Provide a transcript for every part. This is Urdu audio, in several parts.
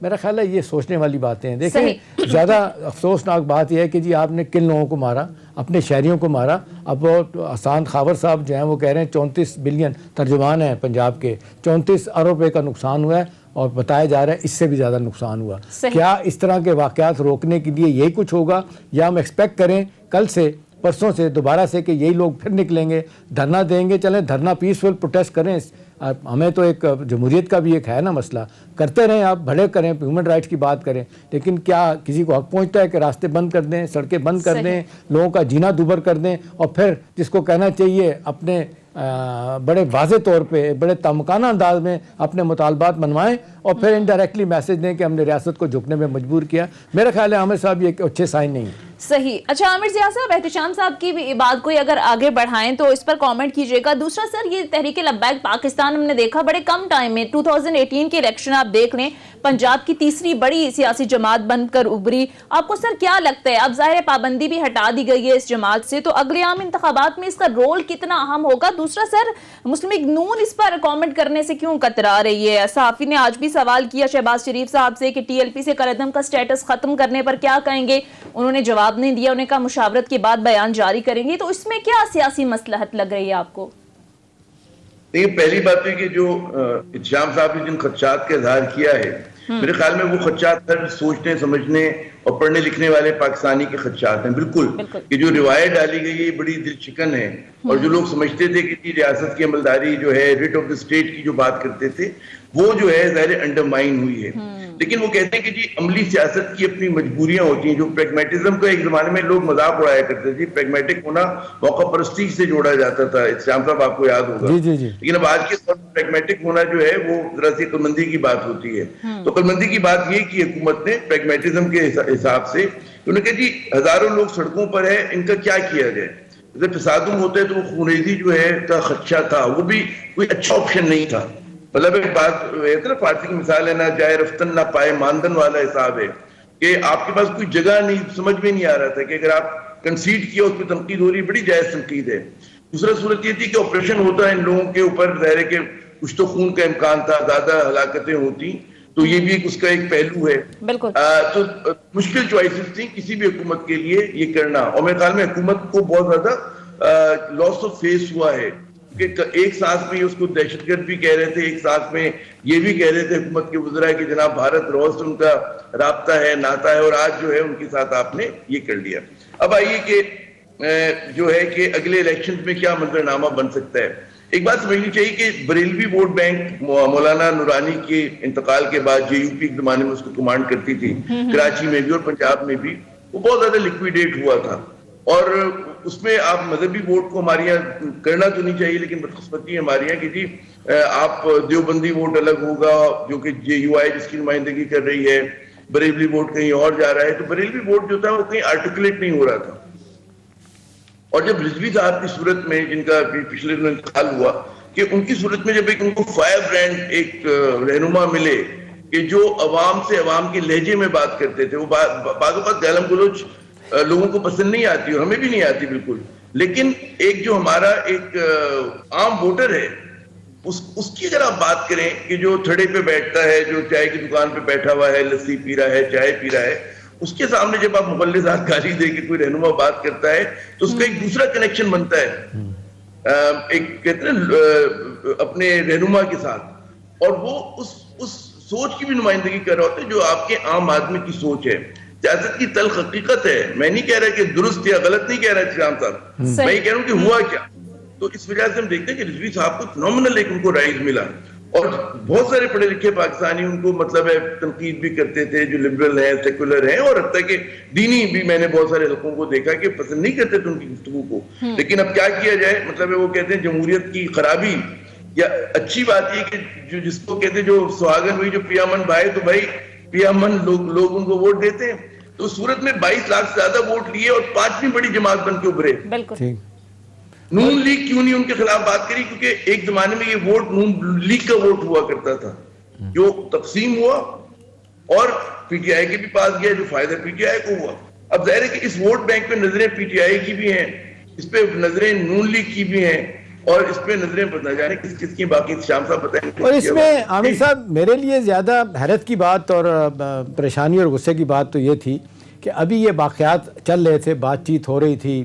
میرا خیال ہے یہ سوچنے والی باتیں ہیں. دیکھیں زیادہ افسوسناک بات یہ ہے کہ جی آپ نے کن لوگوں کو مارا, اپنے شہریوں کو مارا. اب وہ حسان خاور صاحب جو ہیں وہ کہہ رہے ہیں 34 بلین, ترجمان ہیں پنجاب کے, 34 ارب روپے کا نقصان ہوا ہے, اور بتایا جا رہا ہے اس سے بھی زیادہ نقصان ہوا. کیا اس طرح کے واقعات روکنے کے لیے یہی کچھ ہوگا, یا ہم ایکسپیکٹ کریں کل سے, پرسوں سے, دوبارہ سے کہ یہی لوگ پھر نکلیں گے, دھرنا دیں گے؟ چلیں دھرنا پیسفل پروٹیسٹ کریں, ہمیں تو ایک جمہوریت کا بھی ایک ہے نا مسئلہ, کرتے رہیں آپ, بڑے کریں, ہیومن رائٹس کی بات کریں, لیکن کیا کسی کو حق پہنچتا ہے کہ راستے بند کر دیں, سڑکیں بند کر دیں, لوگوں کا جینا دوبر کر دیں, اور پھر جس کو کہنا چاہیے اپنے بڑے واضح طور پہ, بڑے تمکانہ انداز میں اپنے مطالبات منوائیں, اور پھر انڈائریکٹلی میسج دیں کہ ہم نے ریاست کو جھکنے میں مجبور کیا؟ میرا خیال ہے عامر صاحب یہ اچھے سائن نہیں ہیں. صحیح. اچھا عامر ضیاء صاحب, احتشام صاحب کی بات کو اگر آگے بڑھائیں تو اس پر کامنٹ کیجئے گا. دوسرا سر, یہ تحریک لبیک پاکستان ہم نے دیکھا بڑے کم ٹائم میں 2018 کے الیکشن آپ دیکھ لیں, پنجاب کی تیسری بڑی سیاسی جماعت بن کر ابھری. آپ کو سر کیا لگتا ہے, اب ظاہر پابندی بھی ہٹا دی گئی ہے اس جماعت سے, تو اگلے عام انتخابات میں اس کا رول کتنا اہم ہوگا؟ دوسرا سر, مسلم لیگ نون اس پر کامنٹ کرنے سے کیوں کترا رہی ہے؟ صحافی نے آج بھی سوال کیا شہباز شریف صاحب سے کہ ٹی ایل پی سے قلعدم کا سٹیٹس ختم کرنے پر کیا کہیں گے, انہوں نے جواب نہیں دیا. انہوں نے کہا مشاورت کے بعد بیان جاری کریں گے. تو اس میں کیا سیاسی مصلحت لگ رہی ہے آپ کو؟ دیکھیں, پہلی بات ہے کہ جو احتشام صاحب نے جن خدشات کا اظہار کیا ہے, میرے خیال میں وہ خدشات ہر سوچنے سمجھنے اور پڑھنے لکھنے والے پاکستانی کے خدشات ہیں. بالکل کہ جو روایت ڈالی گئی ہے بڑی دل چکن ہے, اور جو لوگ سمجھتے تھے کہ ریاست کی عملداری جو ہے, ریٹ آف دا اسٹیٹ کی جو بات کرتے تھے, وہ جو ہے ظاہر انڈرمائن ہوئی ہے. لیکن وہ کہتے ہیں کہ جی عملی سیاست کی اپنی مجبوریاں ہوتی ہیں. جو پریگمیٹزم کو ایک زمانے میں لوگ مذاق اڑایا کرتے تھے, پریگمیٹک ہونا موقع پرستی سے جوڑا جاتا تھا, احتشام صاحب آپ کو یاد ہوگا. لیکن اب آج کے دور میں پریگمیٹک ہونا جو ہے وہ ذرا سی عقلمندی کی بات ہوتی ہے. تو عقلمندی کی بات یہ کی حکومت نے پریگمیٹزم کے حساب سے, انہوں نے کہا جی ہزاروں لوگ سڑکوں پر ہے, ان کا کیا کیا جائے. اگر تصادم ہوتا ہے تو وہ خونریزی جو ہے کا خدشہ تھا, وہ بھی کوئی اچھا آپشن نہیں تھا. مطلب ایک بات ہے نا, فارسی کی مثال ہے, نہ جائے رفتن نہ پائے ماندن والا حساب ہے, کہ آپ کے پاس کوئی جگہ نہیں, سمجھ میں نہیں آ رہا تھا کہ اگر آپ کنسیڈ کیا اس پہ تنقید ہو رہی, بڑی جائز تنقید ہے. دوسرا صورت یہ تھی کہ آپریشن ہوتا ہے ان لوگوں کے اوپر, ظاہر ہے کہ کچھ تو خون کا امکان تھا, زیادہ ہلاکتیں ہوتی, تو یہ بھی اس کا ایک پہلو ہے. تو مشکل چوائسز تھیں کسی بھی حکومت کے لیے یہ کرنا, اور میرے خیال میں حکومت کو بہت زیادہ لاس آف فیس ہوا ہے. کہ ایک ساتھ میں اس کو دہشت گرد بھی کہہ رہے تھے, ایک ساتھ میں یہ بھی کہہ رہے تھے حکومت کے وزراء کہ جناب بھارت روز سے ان کا رابطہ ہے, ناتا ہے, اور آج جو ہے ان کے ساتھ آپ نے یہ کر لیا. اب آئیے کہ جو ہے کہ اگلے الیکشن میں کیا منظرنامہ بن سکتا ہے. ایک بات سمجھنی چاہیے کہ بریلوی ووٹ بینک مولانا نورانی کے انتقال کے بعد, جے یو پی ایک زمانے میں اس کو کمانڈ کرتی تھی, کراچی میں بھی اور پنجاب میں بھی, وہ بہت زیادہ لیکویڈیٹ ہوا تھا. اور اس میں آپ مذہبی ووٹ کو ہمارے یہاں کرنا تو نہیں چاہیے, لیکن بدقسمتی ہمارے یہاں کہ جی آپ دیوبندی ووٹ الگ ہوگا جو کہ جے یو آئی جس کی نمائندگی کر رہی ہے, بریلوی ووٹ کہیں اور جا رہا ہے. تو بریلوی ووٹ جو تھا وہ کہیں آرٹیکولیٹ نہیں ہو رہا تھا. اور جب رضوی صاحب کی صورت میں, جن کا پچھلے دنوں انتقال ہوا, کہ ان کی صورت میں جب ایک ان کو فائر برانڈ ایک رہنما ملے کہ جو عوام سے عوام کے لہجے میں بات کرتے تھے, وہ بعض اوقات گالم گلوچ لوگوں کو پسند نہیں آتی, اور ہمیں بھی نہیں آتی بالکل, لیکن ایک جو ہمارا ایک عام ووٹر ہے اس کی اگر آپ بات کریں کہ جو تھڑے پہ بیٹھتا ہے, جو چائے کی دکان پہ بیٹھا ہوا ہے, لسی پی رہا ہے, چائے پی رہا ہے, اس کے سامنے جب آپ مغلظات گالی دے کے کوئی رہنما بات کرتا ہے تو اس کا ایک دوسرا کنیکشن بنتا ہے ایک کہتے ہیں اپنے رہنما کے ساتھ, اور وہ اس سوچ کی بھی نمائندگی کر رہا ہوتا ہے جو آپ کے عام آدمی کی سوچ ہے. سیاست کی تلخ حقیقت ہے, میں نہیں کہہ رہا کہ درست یا غلط نہیں کہہ رہا احتشام صاحب, میں یہ کہہ رہا ہوں کہ ہوا کیا. تو اس وجہ سے ہم دیکھتے ہیں کہ رضوی صاحب کو فنومنل ایک ان کو رائز ملا, اور بہت سارے پڑھے لکھے پاکستانی ان کو مطلب ہے تنقید بھی کرتے تھے, جو لبرل ہیں, سیکولر ہیں, اور حتیٰ کہ دینی بھی میں نے بہت سارے حلقوں کو دیکھا کہ پسند نہیں کرتے تھے ان کی گفتگو کو. لیکن اب کیا کیا جائے, مطلب ہے وہ کہتے ہیں جمہوریت کی خرابی, یا اچھی بات یہ کہ جس کو کہتے ہیں جو سہاگن ہوئی, جو پیا من بھائی, تو بھائی پیا من لوگ ان کو ووٹ دیتے ہیں. تو اس صورت میں 22 لاکھ سے زیادہ ووٹ لیے اور 5ویں بڑی جماعت بن کے ابھرے. بالکل. نون لیگ کیوں نہیں ان کے خلاف بات کری, کیونکہ ایک زمانے میں یہ ووٹ نون لیگ کا ووٹ ہوا کرتا تھا, جو تقسیم ہوا اور پی ٹی آئی کے بھی پاس گیا, جو فائدہ پی ٹی آئی کو ہوا. اب ظاہر ہے کہ اس ووٹ بینک پہ نظریں پی ٹی آئی کی بھی ہیں, اس پہ نظریں نون لیگ کی بھی ہیں, اور اس پہ نظریں بدل جائیں کس چیز کی، باقی شام صاحب بتائیں. اور اس میں عامر صاحب میرے لیے زیادہ حیرت کی بات اور پریشانی اور غصے کی بات تو یہ تھی کہ ابھی یہ واقعات چل رہے تھے، بات چیت ہو رہی تھی،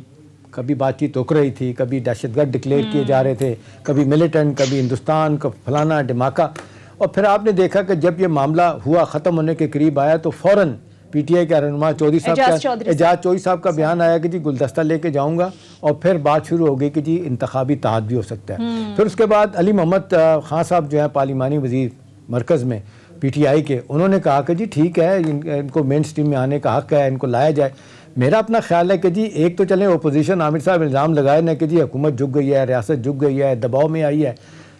کبھی بات چیت رک رہی تھی، کبھی دہشت گرد ڈکلیئر کیے جا رہے تھے، کبھی ملیٹنٹ، کبھی ہندوستان، کبھی فلانا دھماکہ، اور پھر آپ نے دیکھا کہ جب یہ معاملہ ہوا ختم ہونے کے قریب آیا تو فوراً پی ٹی آئی کے رہنما اعجاز چودھری صاحب کا بیان آیا کہ جی گلدستہ لے کے جاؤں گا، اور پھر بات شروع ہو گئی کہ جی انتخابی اتحاد بھی ہو سکتا ہے. پھر اس کے بعد علی محمد خان صاحب جو ہیں پارلیمانی وزیر مرکز میں پی ٹی آئی کے، انہوں نے کہا کہ جی ٹھیک ہے ان کو مین سٹریم میں آنے کا حق ہے، ان کو لایا جائے. میرا اپنا خیال ہے کہ جی ایک تو چلیں اپوزیشن عامر صاحب الزام لگائے نا کہ جی حکومت جھک گئی ہے، ریاست جھک گئی ہے، دباؤ میں آئی ہے.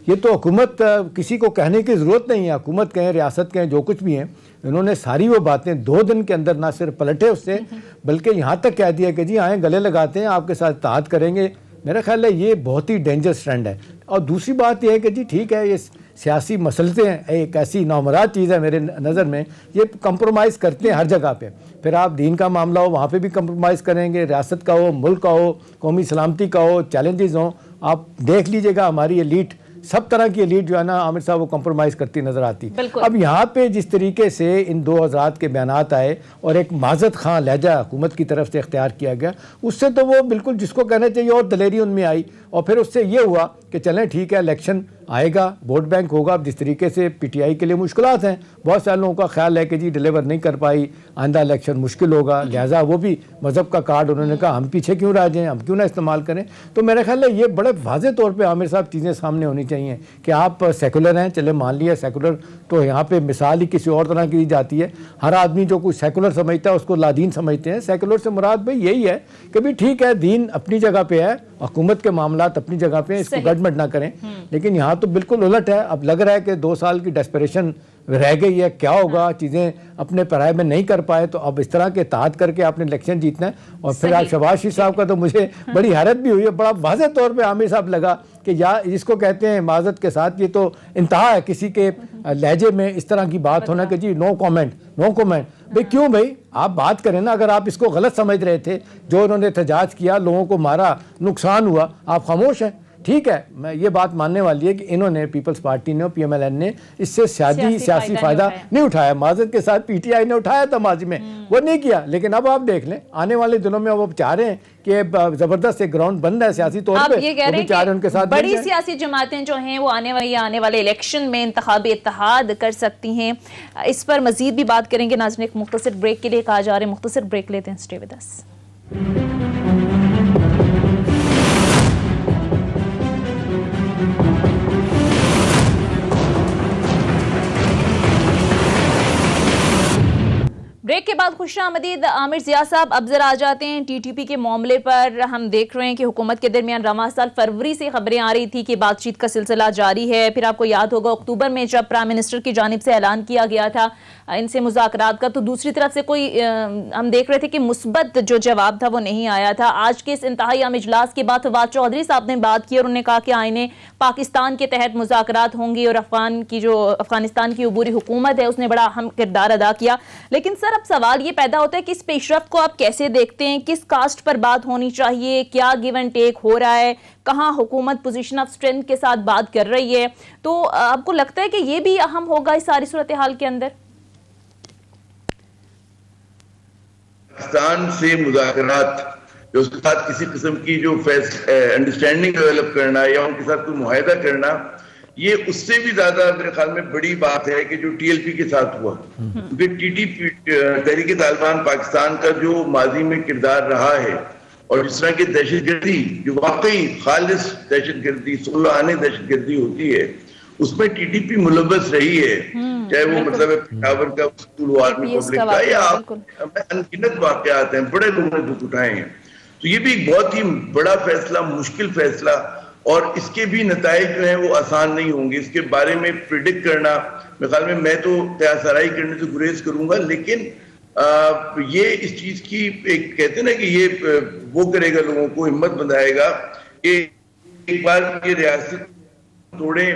یہ تو حکومت کسی کو کہنے کی ضرورت نہیں ہے، حکومت کہیں ریاست کہیں جو کچھ بھی ہیں، انہوں نے ساری وہ باتیں 2 دن کے اندر نہ صرف پلٹے اس سے، بلکہ یہاں تک کہہ دیا کہ جی آئیں گلے لگاتے ہیں، آپ کے ساتھ اتحاد کریں گے. میرا خیال ہے یہ بہت ہی ڈینجرس ٹرینڈ ہے. اور دوسری بات یہ ہے کہ جی ٹھیک ہے یہ سیاسی مسلطیں ہیں، ایک ایسی نامراد چیز ہے میرے نظر میں، یہ کمپرومائز کرتے ہیں ہر جگہ پہ. پھر آپ دین کا معاملہ ہو وہاں پہ بھی کمپرومائز کریں گے، ریاست کا ہو، ملک کا ہو، قومی سلامتی کا ہو، چیلنجز ہوں. آپ دیکھ لیجئے گا ہماری ایلیٹ، سب طرح کی ایلیٹ جو ہے نا عامر صاحب وہ کمپرومائز کرتی نظر آتی. اب یہاں پہ جس طریقے سے ان 2 حضرات کے بیانات آئے اور ایک معذرت خواہ لہجہ حکومت کی طرف سے اختیار کیا گیا، اس سے تو وہ بالکل جس کو کہنا چاہیے اور دلیری ان میں آئی. اور پھر اس سے یہ ہوا کہ چلیں ٹھیک ہے الیکشن آئے گا، ووٹ بینک ہوگا. اب جس طریقے سے پی ٹی آئی کے لیے مشکلات ہیں، بہت سارے لوگوں کا خیال ہے کہ جی ڈیلیور نہیں کر پائی، آئندہ الیکشن مشکل ہوگا، لہٰذا وہ بھی مذہب کا کارڈ انہوں نے کہا ہم پیچھے کیوں رہ جائیں، ہم کیوں نہ استعمال کریں. تو میرا خیال ہے یہ بڑے واضح طور پہ عامر صاحب چیزیں سامنے ہونی چاہیے کہ آپ سیکولر ہیں، چلے مان لیا سیکولر تو یہاں پہ مثال ہی کسی اور طرح کی دی جاتی ہے. ہر آدمی جو کچھ سیکولر سمجھتا ہے اس کو لادین سمجھتے ہیں. سیکولر سے مراد بھائی یہی ہے کہ بھی ٹھیک ہے دین اپنی جگہ پہ ہے، حکومت کے معاملات اپنی جگہ پہ، اس کو گڑبڑ نہ کریں. لیکن یہاں تو بالکل الٹ ہے. اب لگ رہا ہے کہ 2 سال کی ڈیسپریشن رہ گئی ہے، کیا ہوگا، چیزیں اپنے پرائے میں نہیں کر پائے تو اب اس طرح کے اتحاد کر کے آپ نے الیکشن جیتنا ہے. اور پھر آپ شہباز شریف صاحب کا تو مجھے بڑی حیرت بھی ہوئی ہے، بڑا واضح طور پہ عامر صاحب لگا کہ یا جس کو کہتے ہیں معذرت کے ساتھ یہ تو انتہا ہے کسی کے لہجے میں اس طرح کی بات ہونا کہ جی نو کومنٹ. بھئی کیوں بھئی آپ بات کریں نا، اگر آپ اس کو غلط سمجھ رہے تھے، جو انہوں نے احتجاج کیا، لوگوں کو مارا، نقصان ہوا، آپ خاموش ہیں. ٹھیک ہے میں یہ بات ماننے والی ہے کہ انہوں نے پیپلز پارٹی نے اور پی ایم ایل این نے اس سے سیاسی فائدہ نہیں اٹھایا. معذرت کے ساتھ پی ٹی آئی نے اٹھایا تھا ماضی میں، وہ نہیں کیا. لیکن اب آپ دیکھ لیں آنے والے دنوں میں وہ چاہ رہے ہیں کہ زبردست ایک گراؤنڈ بن رہا ہے سیاسی طور پہ، وہ بھی چاہ رہے ہیں ان کے ساتھ بڑی سیاسی جماعتیں جو ہیں وہ آنے والے الیکشن میں انتخابی اتحاد کر سکتی ہیں. اس پر مزید بھی بات کریں گے. ناظرین ایک مختصر بریک کے لیے کہا جا رہا ہے، مختصر بریک لیتے ہیں. Stay with us. بریک کے بعد خوش آمدید عامر ضیاء صاحب. اب ذرا آ جاتے ہیں ٹی ٹی پی کے معاملے پر. ہم دیکھ رہے ہیں کہ حکومت کے درمیان رواں سال فروری سے خبریں آ رہی تھی کہ بات چیت کا سلسلہ جاری ہے. پھر آپ کو یاد ہوگا اکتوبر میں جب پرائم منسٹر کی جانب سے اعلان کیا گیا تھا ان سے مذاکرات کا، تو دوسری طرف سے کوئی ہم دیکھ رہے تھے کہ مثبت جو جواب تھا وہ نہیں آیا تھا. آج کے اس انتہائی اہم اجلاس کے بعد فواد چودھری صاحب نے بات کی اور انہوں نے کہا کہ آئین پاکستان کے تحت مذاکرات ہوں گی اور افغانستان کی عبوری حکومت ہے اس نے بڑا اہم کردار ادا کیا. لیکن سر اب سوال یہ پیدا ہوتا ہے کہ اس پیش رفت کو آپ کیسے دیکھتے ہیں؟ کس کاسٹ پر بات ہونی چاہیے؟ کیا گیو اینڈ ٹیک ہو رہا ہے؟ کہاں حکومت پوزیشن آف اسٹرینتھ کے ساتھ بات کر رہی ہے؟ تو آپ کو لگتا ہے کہ یہ بھی اہم ہوگا اس ساری صورتحال کے اندر؟ پاکستان سے مذاکرات جو اس کے ساتھ کسی قسم کی جو انڈرسٹینڈنگ ڈیولپ کرنا یا ان کے ساتھ کوئی معاہدہ کرنا، یہ اس سے بھی زیادہ میرے خیال میں بڑی بات ہے کہ جو ٹی ایل پی کے ساتھ ہوا. کیونکہ ٹی ٹی پی تحریک طالبان پاکستان کا جو ماضی میں کردار رہا ہے اور جس طرح کی دہشت گردی جو واقعی خالص دہشت گردی صلحانہ دہشت گردی ہوتی ہے اس میں ٹی ٹی پی ملوث رہی ہے، چاہے وہ مطلب پشاور کا اسکول آرمی پبلک کا یا انگنت واقعات ہیں، بڑے لوگوں نے دکھ اٹھائے ہیں. تو یہ بھی ایک بہت ہی بڑا فیصلہ، مشکل فیصلہ، اور اس کے بھی نتائج جو ہیں وہ آسان نہیں ہوں گے. اس کے بارے میں پریڈکٹ کرنا میرے خیال میں تو قیاس آرائی کرنے سے گریز کروں گا. لیکن یہ اس چیز کی ایک کہتے ہیں نا کہ یہ وہ کرے گا، لوگوں کو ہمت بندھائے گا کہ ایک بار یہ ریاست توڑیں،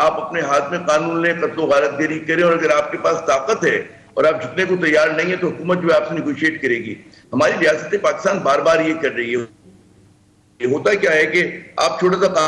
آپ اپنے ہاتھ میں قانون لیں، قتل و غارت گری کریں، اور اگر آپ کے پاس طاقت ہے اور آپ جتنے کو تیار نہیں ہے تو حکومت جو ہے آپ سے نیگوشیٹ کرے گی. ہماری ریاست پاکستان بار بار یہ کر رہی ہے. ہوتا کیا ہے کہ آپ چھوٹا سا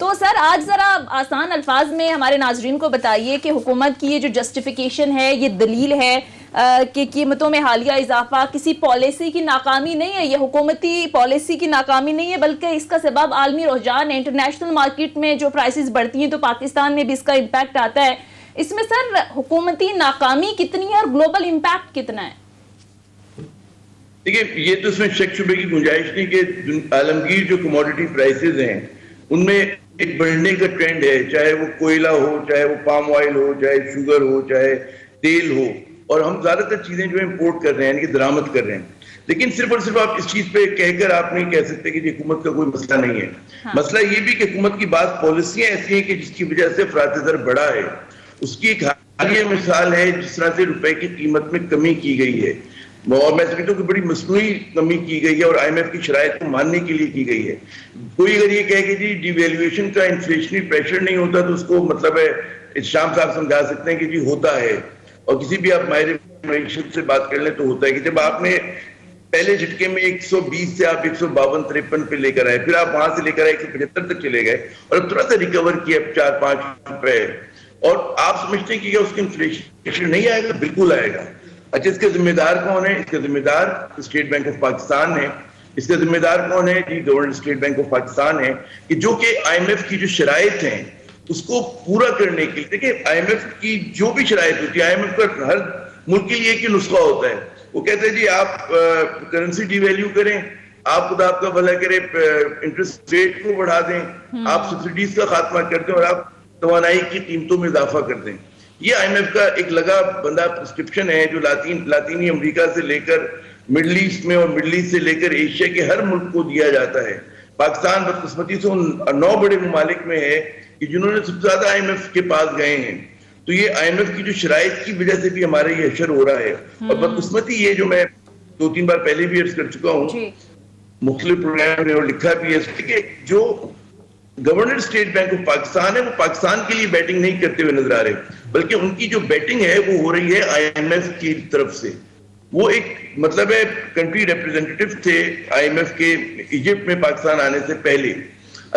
تو سر آج ذرا آسان الفاظ میں ہمارے ناظرین کو بتائیے کہ حکومت کی یہ جو جسٹیفیکیشن ہے، یہ دلیل ہے کہ قیمتوں میں حالیہ اضافہ کسی پالیسی کی ناکامی نہیں ہے، یہ حکومتی پالیسی کی ناکامی نہیں ہے، بلکہ اس کا سبب عالمی رجحان ہے۔ انٹرنیشنل مارکیٹ میں جو پرائسز بڑھتی ہیں تو پاکستان میں بھی اس کا امپیکٹ آتا ہے۔ اس میں سر حکومتی ناکامی کتنی ہے اور گلوبل امپیکٹ کتنا ہے؟ دیکھیے یہ تو اس میں شک شبے کی گنجائش نہیں کہ عالمگیر جو کموڈٹی پرائسز ہیں ان میں ایک بڑھنے کا ٹرینڈ ہے، چاہے وہ کوئلہ ہو، چاہے وہ پام آئل ہو، چاہے شوگر ہو، چاہے تیل ہو، اور ہم زیادہ تر چیزیں جو امپورٹ کر رہے ہیں یعنی کہ درآمد کر رہے ہیں۔ لیکن صرف اور صرف آپ اس چیز پہ کہہ کر آپ نہیں کہہ سکتے کہ حکومت کا کوئی مسئلہ نہیں ہے۔ مسئلہ یہ بھی کہ حکومت کی بعض پالیسیاں ایسی ہیں کہ جس کی وجہ سے افراط زر بڑھا ہے۔ اس کی ایک حالیہ مثال ہے جس طرح سے روپے کی قیمت میں کمی کی گئی ہے، اور میں سمجھتا ہوں کہ بڑی مصنوعی کمی کی گئی ہے اور آئی ایم ایف کی شرائط کو ماننے کے لیے کی گئی ہے۔ کوئی اگر یہ کہے کہ جی ڈی ویلیویشن کا انفلیشنری پریشر نہیں ہوتا تو اس کو مطلب ہے شام صاحب سمجھا سکتے ہیں کہ جی ہوتا ہے، اور کسی بھی آپ ماہر معیشت سے بات کر لیں تو ہوتا ہے کہ جب آپ نے پہلے جھٹکے میں 120 سے آپ 152-53 پہ لے کر آئے، پھر آپ وہاں سے لے کر آئے 175 تک چلے گئے اور اب تھوڑا سا ریکور کیا 4-5 روپے، اور آپ سمجھتے ہیں کہ اس کی انفلیشن نہیں آئے گا؟ بالکل آئے گا۔ اچھا اس کے ذمہ دار کون ہے؟ اس کے ذمہ دار اسٹیٹ بینک آف پاکستان ہے۔ اس کے ذمہ دار کون ہے؟ جی governor State Bank of Pakistan ہے، کہ جو کہ آئی ایم ایف کی جو شرائط ہیں اس کو پورا کرنے کے لیے، دیکھیں آئی ایم ایف کی جو بھی شرائط ہوتی ہے، آئی ایم ایف کا ہر ملک کے لیے ایک ہی نسخہ ہوتا ہے۔ وہ کہتے ہیں جی آپ کرنسی ڈی ویلیو کریں، آپ خدا آپ کا بھلا کرے انٹرسٹ ریٹ کو بڑھا دیں، آپ سبسڈیز کا خاتمہ کر دیں، اور آپ توانائی کی قیمتوں میں اضافہ کر دیں۔ یہ آئی ایم ایف کا ایک لگا بندہ پرسکرپشن ہے جو لاطینی امریکہ سے لے کر مڈل ایسٹ میں اور مڈل ایسٹ سے لے کر ایشیا کے ہر ملک کو دیا جاتا ہے۔ پاکستان بدقسمتی سے ان 9 بڑے ممالک میں ہے کہ جنہوں نے سب سے زیادہ آئی ایم ایف کے پاس گئے ہیں، تو یہ آئی ایم ایف کی جو شرائط کی وجہ سے بھی ہمارا یہ اشر ہو رہا ہے۔ اور بدقسمتی یہ جو میں 2-3 بار پہلے بھی عرض کر چکا ہوں مختلف پروگرام میں اور لکھا بھی ہے کہ جو governor State Bank of Pakistan ہے وہ پاکستان کے لیے بیٹنگ نہیں کرتے ہوئے نظر آ رہے، بلکہ ان کی جو بیٹنگ ہے وہ ہو رہی ہے آئی ایم ایف کی طرف سے۔ وہ ایک مطلب ہے کنٹری ریپریزنٹیٹو تھے آئی ایم ایف کے ایجپٹ میں پاکستان آنے سے پہلے۔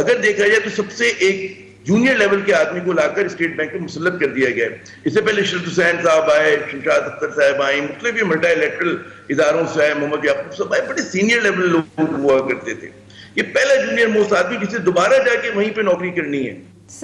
اگر دیکھا جائے تو سب سے ایک جونیئر لیول کے آدمی کو لا کر اسٹیٹ بینک میں مسلط کر دیا گیا ہے۔ اس سے پہلے شرط حسین صاحب آئے، شمشاد اختر صاحب آئے، مختلف ملٹی لیٹرل اداروں سے آئے، محمد یعقوب صاحب آئے، بڑے سینئر لیول لوگ ہوا کرتے تھے۔ یہ پہلا جونیئر موسٹ آدمی جسے دوبارہ جا کے وہیں پہ نوکری کرنی ہے،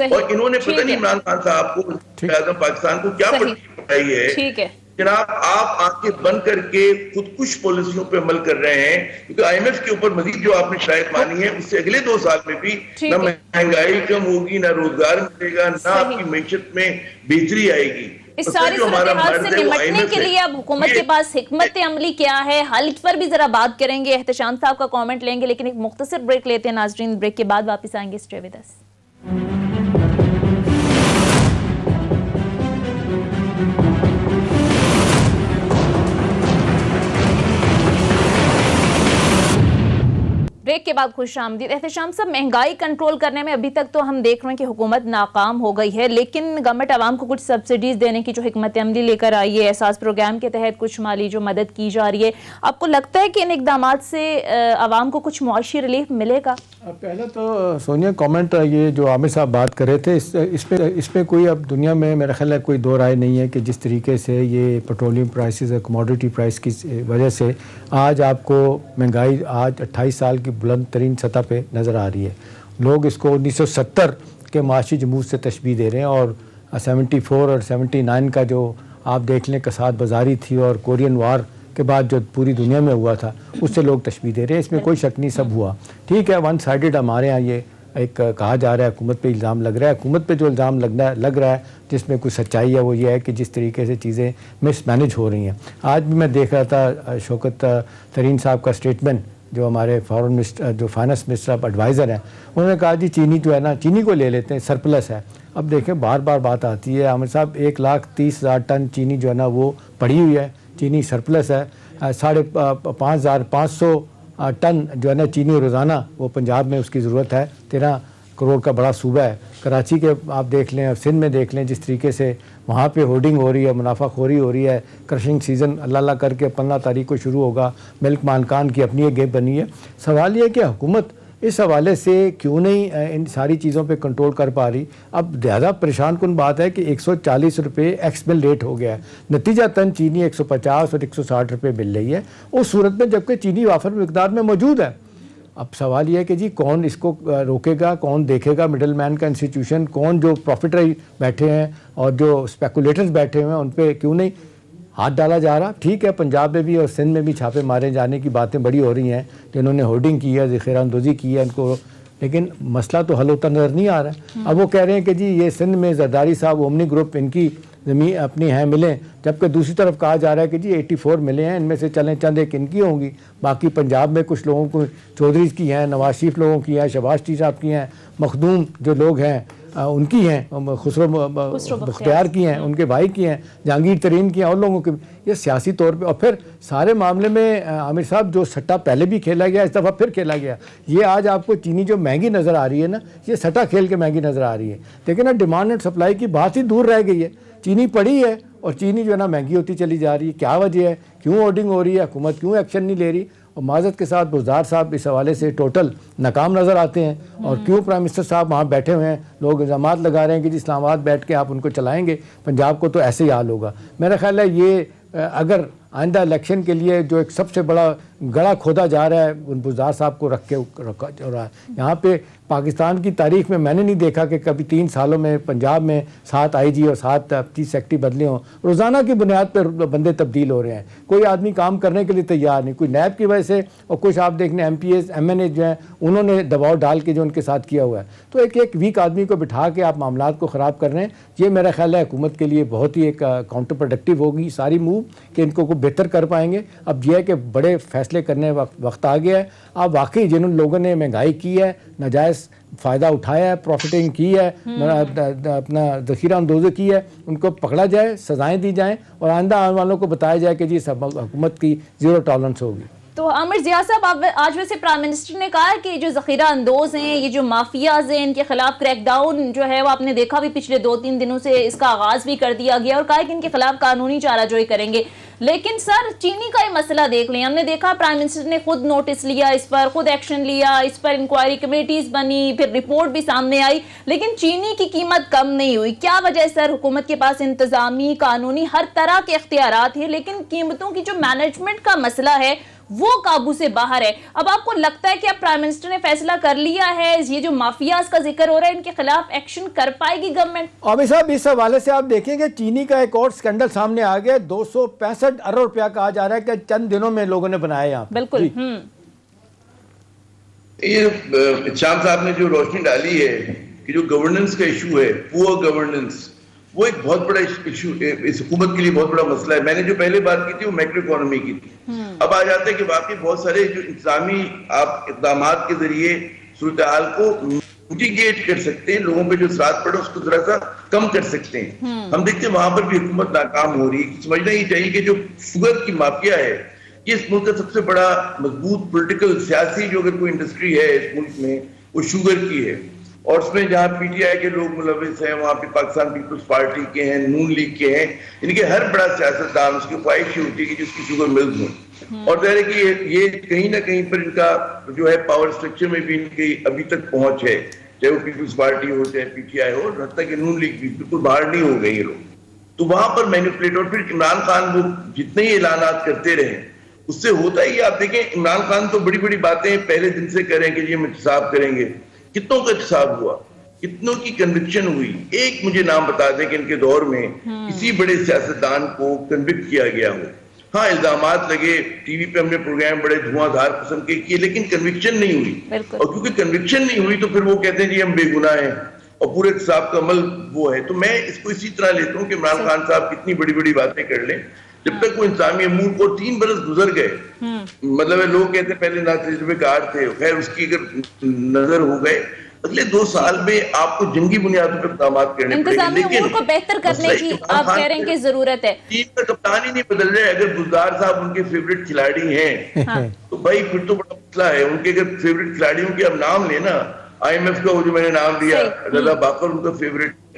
اور انہوں نے پتہ نہیں عمران خان صاحب کو اعظم پاکستان کو کیا پڑھائی ہے۔ جناب آپ آنکھیں بند کر کے خود کش پالیسیوں پہ عمل کر رہے ہیں، کیونکہ آئی ایم ایف کے اوپر مزید جو آپ نے شرائط مانی ہے اس سے اگلے 2 سال میں بھی نہ مہنگائی کم ہوگی، نہ روزگار ملے گا، نہ آپ کی معیشت میں بہتری آئے گی۔ اس ساری صورتحال سے نمٹنے کے لیے اب حکومت کے پاس حکمت عملی کیا ہے، حل پر بھی ذرا بات کریں گے، احتشام صاحب کا کامنٹ لیں گے، لیکن ایک مختصر بریک لیتے ہیں ناظرین، بریک کے بعد واپس آئیں گے، اسٹے ود اس۔ بریک کے بعد خوش آمدید۔ احتشام صاحب، مہنگائی کنٹرول کرنے میں ابھی تک تو ہم دیکھ رہے ہیں کہ حکومت ناکام ہو گئی ہے، لیکن گورنمنٹ عوام کو کچھ سبسڈیز دینے کی جو حکمت عملی لے کر آئی ہے، احساس پروگرام کے تحت کچھ مالی جو مدد کی جا رہی ہے، آپ کو لگتا ہے کہ ان اقدامات سے عوام کو کچھ معاشی ریلیف ملے گا؟ پہلے تو سونیا کامنٹ یہ جو عامر صاحب بات کر رہے تھے اس پہ کوئی اب دنیا میں میرا خیال ہے کوئی دو رائے نہیں ہے کہ جس طریقے سے یہ پیٹرولیم پرائسز کموڈیٹی پرائس کی وجہ سے آج آپ کو مہنگائی آج 28 سال کی بلند ترین سطح پہ نظر آ رہی ہے۔ لوگ اس کو 1970 کے معاشی جمود سے تشبیہ دے رہے ہیں، اور 74 اور 79 کا جو آپ دیکھ لیں کساد بازاری تھی اور کورین وار کے بعد جو پوری دنیا میں ہوا تھا اس سے لوگ تشبیہ دے رہے ہیں، اس میں کوئی شک نہیں، سب ہوا ٹھیک ہے۔ ون سائیڈڈ ہمارے ہاں یہ ایک کہا جا رہا ہے، حکومت پہ الزام لگ رہا ہے۔ حکومت پہ جو الزام لگ رہا ہے جس میں کوئی سچائی ہے وہ یہ ہے کہ جس طریقے سے چیزیں مس مینج ہو رہی ہیں۔ آج بھی میں دیکھ رہا تھا شوکت ترین صاحب کا اسٹیٹمنٹ، جو ہمارے فارن منسٹر جو فائنانس منسٹر آف ایڈوائزر ہیں، انہوں نے کہا جی چینی جو ہے نا، چینی کو لے لیتے ہیں، سرپلس ہے۔ اب دیکھیں بار بار بات آتی ہے عامر صاحب، 1,30,000 ٹن چینی جو ہے نا وہ پڑی ہوئی ہے، چینی سرپلس ہے۔ 5,500 ٹن جو ہے نا چینی روزانہ وہ پنجاب میں اس کی ضرورت ہے، 13 کروڑ کا بڑا صوبہ ہے۔ کراچی کے آپ دیکھ لیں، سندھ میں دیکھ لیں، جس طریقے سے وہاں پہ ہورڈنگ ہو رہی ہے، منافع خوری ہو رہی ہے، کرشنگ سیزن اللہ کر کے 15 تاریخ کو شروع ہوگا، ملک مالکان کی اپنی ایک گیپ بنی ہے۔ سوال یہ ہے کہ حکومت اس حوالے سے کیوں نہیں ان ساری چیزوں پہ کنٹرول کر پا رہی؟ اب زیادہ پریشان کن بات ہے کہ 140 روپے ایکس مل ریٹ ہو گیا ہے، نتیجہ تن چینی 150 اور 160 روپے مل رہی ہے اس صورت میں جبکہ چینی وافر مقدار میں موجود ہے۔ اب سوال یہ ہے کہ جی کون اس کو روکے گا، کون دیکھے گا؟ مڈل مین کا انسٹیٹیوشن، کون جو پروفیٹر بیٹھے ہیں اور جو اسپیکولیٹرز بیٹھے ہوئے ہیں ان پہ کیوں نہیں ہاتھ ڈالا جا رہا؟ ٹھیک ہے پنجاب میں بھی اور سندھ میں بھی چھاپے مارے جانے کی باتیں بڑی ہو رہی ہیں، جنہوں نے ہولڈنگ کی ہے، ذخیرہ اندوزی کی ہے ان کو، لیکن مسئلہ تو حل ہوتا نظر نہیں آ رہا ہے۔ اب وہ کہہ رہے ہیں کہ جی یہ سندھ میں زرداری صاحب اومنی گروپ ان کی زمین اپنی ہیں ملیں، جبکہ دوسری طرف کہا جا رہا ہے کہ جی 84 ملے ہیں، ان میں سے چلیں چند ایک ان کی ہوں گی، باقی پنجاب میں کچھ لوگوں کو چودھریز کی ہیں، نواز شریف لوگوں کی ہیں، شہباز شریف صاحب کی ہیں، مخدوم جو لوگ ہیں ان کی ہیں، خسرو بختیار کی ہیں، ان کے بھائی کی ہیں، جہانگیر ترین کی ہیں، اور لوگوں کی۔ یہ سیاسی طور پہ، اور پھر سارے معاملے میں عامر صاحب جو سٹا پہلے بھی کھیلا گیا اس دفعہ پھر کھیلا گیا۔ یہ آج آپ کو چینی جو مہنگی نظر آ رہی ہے نا، یہ سٹا کھیل کے مہنگی نظر آ رہی ہے، لیکن نا ڈیمانڈ اینڈ سپلائی کی بات ہی دور رہ گئی ہے۔ چینی پڑی ہے اور چینی جو ہے نا مہنگی ہوتی چلی جا رہی ہے۔ کیا وجہ ہے؟ کیوں ہولڈنگ ہو رہی ہے؟ حکومت کیوں ایکشن نہیں لے رہی؟ اور معذرت کے ساتھ بزدار صاحب اس حوالے سے ٹوٹل ناکام نظر آتے ہیں، اور کیوں پرائم منسٹر صاحب وہاں بیٹھے ہوئے ہیں، لوگ الزامات لگا رہے ہیں کہ جی اسلام آباد بیٹھ کے آپ ان کو چلائیں گے، پنجاب کو تو ایسے ہی حال ہوگا۔ میرا خیال ہے یہ اگر آئندہ الیکشن کے لیے جو ایک سب سے بڑا گڑھا کھودا جا رہا ہے ان بزدار صاحب کو رکھ کے رکھا جا رہا ہے، یہاں پہ پاکستان کی تاریخ میں نے نہیں دیکھا کہ کبھی 3 سالوں میں پنجاب میں 7 آئی جی اور 7 چیف سیکرٹری بدلے ہوں، روزانہ کی بنیاد پر بندے تبدیل ہو رہے ہیں، کوئی آدمی کام کرنے کے لیے تیار نہیں، کوئی نیب کی وجہ سے، اور کچھ آپ دیکھنے M P As M N A جو ہیں انہوں نے دباؤ ڈال کے جو ان کے ساتھ کیا ہوا ہے، تو ایک ویک آدمی کو بٹھا کے آپ معاملات کو خراب کر رہے ہیں۔ یہ میرا خیال ہے حکومت کے لیے بہت ہی ایک کاؤنٹر پروڈکٹیو ہوگی ساری موو کہ ان کو بہتر کر پائیں گے۔ اب یہ ہے کہ بڑے فیصلے کرنے وقت آ گیا ہے۔ اب واقعی جن لوگوں نے مہنگائی کی ہے، ناجائز فائدہ اٹھایا ہے، پروفٹنگ کی ہے، اپنا ذخیرہ اندوزی کی ہے، ان کو پکڑا جائے، سزائیں دی جائیں، اور آئندہ آنے والوں کو بتایا جائے کہ جی سب حکومت کی زیرو ٹالرنس ہوگی۔ تو عامر ضیاء صاحب، آج ویسے پرائم منسٹر نے کہا کہ جو ذخیرہ اندوز ہیں، یہ جو مافیاز ہیں، ان کے خلاف کریک ڈاؤن جو ہے وہ آپ نے دیکھا بھی پچھلے 2-3 دنوں سے اس کا آغاز بھی کر دیا گیا، اور کہا کہ ان کے خلاف قانونی چارہ جوئی کریں گے۔ لیکن سر چینی کا یہ مسئلہ دیکھ لیں، ہم نے دیکھا پرائم منسٹر نے خود نوٹس لیا اس پر، خود ایکشن لیا اس پر، انکوائری کمیٹیز بنی، پھر رپورٹ بھی سامنے آئی، لیکن چینی کی قیمت کم نہیں ہوئی۔ کیا وجہ ہے سر؟ حکومت کے پاس انتظامی، قانونی، ہر طرح کے اختیارات ہیں، لیکن قیمتوں کی جو مینجمنٹ کا مسئلہ ہے وہ قابو سے باہر ہے۔ اب آپ کو لگتا ہے کہ اب پرائم منسٹر نے فیصلہ کر لیا ہے، یہ جو مافیاز کا ذکر ہو رہا ہے ان کے خلاف ایکشن کر پائے گی گورنمنٹ؟ عامر صاحب اس حوالے سے آپ دیکھیں کہ چینی کا ایک اور سکینڈل سامنے آ گیا، 265 ارب روپیہ کہا جا رہا ہے کہ چند دنوں میں لوگوں نے بنایا یہاں۔ بالکل یہ شام صاحب نے جو روشنی ڈالی ہے کہ جو گورننس کا ایشو ہے، پور گورننس، وہ ایک بہت بڑا ایشو اس حکومت کے لیے بہت بڑا مسئلہ ہے۔ میں نے جو پہلے بات کی تھی وہ میکرو اکانومی کی تھی۔ اب آ جاتے ہیں کہ واقعی بہت سارے جو انتظامی آپ اقدامات کے ذریعے صورتحال کو میٹیگیٹ کر سکتے ہیں، لوگوں پہ جو اثرات پڑے اس کو ذرا سا کم کر سکتے ہیں۔ ہم دیکھتے ہیں وہاں پر بھی حکومت ناکام ہو رہی ہے۔ سمجھنا ہی چاہیے کہ جو شوگر کی مافیا ہے، یہ اس ملک کا سب سے بڑا مضبوط پولیٹیکل سیاسی جو اگر کوئی انڈسٹری ہے اس ملک میں وہ شوگر کی ہے، اور اس میں جہاں پی ٹی آئی کے لوگ ملوث ہیں، وہاں پہ پاکستان پیپلز پارٹی کے ہیں، نون لیگ کے ہیں، ان کے ہر بڑا سیاستدان اس کی خواہش ہی ہوتی ہے کہ جس کی شوگر ملز ہوں، اور ظاہر ہے کہ یہ کہیں نہ کہیں پر ان کا جو ہے پاور سٹرکچر میں بھی ان کی ابھی تک پہنچ ہے، چاہے وہ پیپلز پارٹی ہو چاہے پی ٹی آئی ہو، حتیٰ کہ نون لیگ بھی بالکل باہر نہیں ہو گئی یہ لوگ، تو وہاں پر مینیپولیٹ۔ اور پھر عمران خان وہ جتنے ہی اعلانات کرتے رہے اس سے ہوتا ہی، آپ دیکھیں عمران خان تو بڑی بڑی باتیں پہلے دن سے کہہ رہے ہیں کہ ہم احتساب کریں گے، کتنوں کا احتساب ہوا، کتنوں کی کنوکشن ہوئی؟ ایک مجھے نام بتا دیں کہ ان کے دور میں کسی بڑے سیاستدان کو کنوکٹ کیا گیا ہو۔ ہاں الزامات لگے، ٹی وی پہ ہم نے پروگرام بڑے دھواں دھار قسم کے کیے، لیکن کنوکشن نہیں ہوئی، اور کیونکہ کنوکشن نہیں ہوئی تو پھر وہ کہتے ہیں جی ہم بے گناہ ہیں، اور پورے احتساب کا عمل وہ ہے۔ تو میں اس کو اسی طرح لیتا ہوں کہ عمران خان صاحب کتنی بڑی بڑی باتیں کر لیں، جب تک وہ انتظامی امور کو 3 برس گزر گئے، مطلب لوگ کہتے ہیں پہلے نا تجربے کار تھے، خیر اس کی اگر نظر ہو گئے، اگلے 2 سال میں آپ کو جنگی بنیادوں پر اقدامات کرنے پڑیں گے، انتظامی امور کو بہتر کرنے کی آپ کہہ رہے ہیں کہ ضرورت ہے۔ ٹیم کا کپتان ہی نہیں بدل رہے، اگر بزدار صاحب ان کے فیوریٹ کھلاڑی ہیں تو بھائی پھر تو بڑا مسئلہ ہے۔ ان کے اگر فیوریٹ کھلاڑیوں کے اب نام لینا، آئی ایم ایف کا وہ جو میں نے نام دیا رضا باقر ان کا فیوریٹ،